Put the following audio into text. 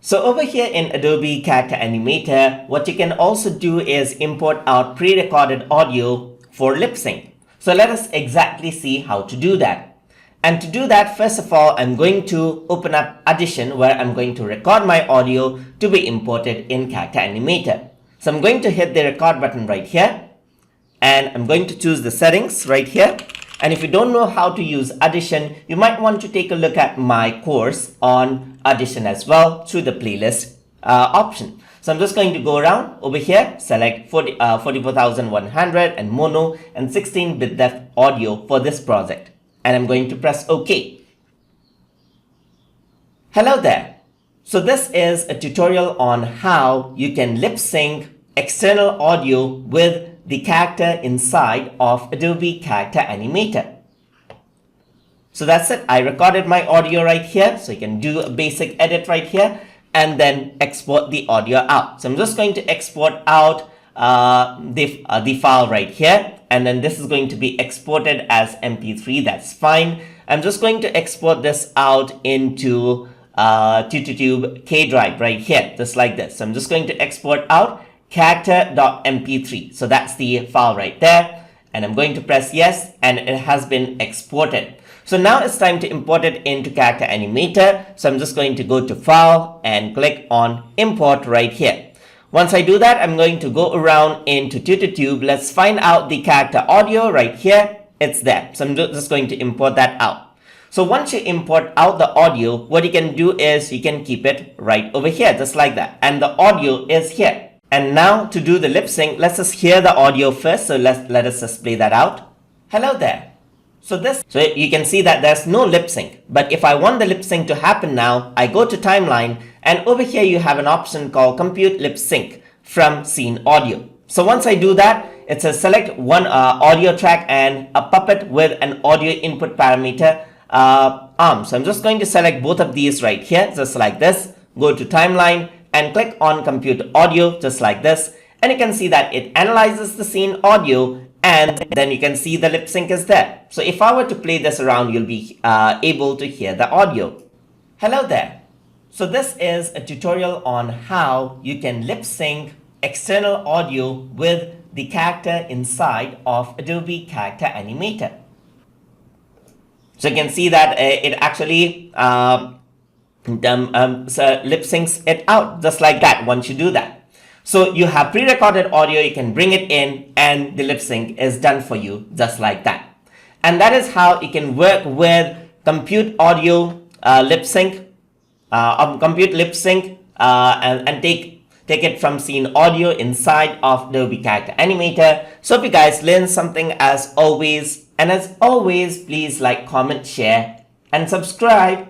So over here in Adobe Character Animator, what you can also do is import out pre-recorded audio for lip sync. So let us exactly see how to do that. And to do that, first of all, I'm going to open up Audition, where I'm going to record my audio to be imported in Character Animator. So I'm going to hit the record button right here, and I'm going to choose the settings right here. And if you don't know how to use Audition, you might want to take a look at my course on Audition as well through the playlist option. So I'm just going to go around over here, select 44,100 and mono and 16-bit depth audio for this project. And I'm going to press OK. Hello there. So this is a tutorial on how you can lip sync external audio with the character inside of Adobe Character Animator. So that's it. I recorded my audio right here. So you can do a basic edit right here and then export the audio out. So I'm just going to export out the file right here. And then this is going to be exported as MP3. That's fine. I'm just going to export this out into TuTube K drive right here, just like this. So I'm just going to export out character.mp3. So that's the file right there. And I'm going to press yes, and it has been exported. So now it's time to import it into Character Animator. So I'm just going to go to File and click on Import right here. Once I do that, I'm going to go around into TuTube. Let's find out the character audio right here. It's there. So I'm just going to import that out. So once you import out the audio, what you can do is you can keep it right over here, just like that. And the audio is here. And now to do the lip sync, let's just hear the audio first. So let us just play that out. Hello there. So you can see that there's no lip sync. But if I want the lip sync to happen now, I go to Timeline, and over here you have an option called Compute Lip Sync from Scene Audio. So once I do that, it says select one audio track and a puppet with an audio input parameter arm. So I'm just going to select both of these right here, just like this. Go to Timeline and click on Compute Audio, just like this. And you can see that it analyzes the scene audio, and then you can see the lip sync is there. So if I were to play this around, you'll be able to hear the audio. Hello there. So this is a tutorial on how you can lip sync external audio with the character inside of Adobe Character Animator. So you can see that it actually lip syncs it out just like that once you do that. So you have pre-recorded audio, you can bring it in, and the lip sync is done for you just like that. And that is how you can work with compute audio lip sync, compute lip sync, and take it from scene audio inside of Adobe Character Animator. So if you guys learned something as always, and as always, please like, comment, share, and subscribe.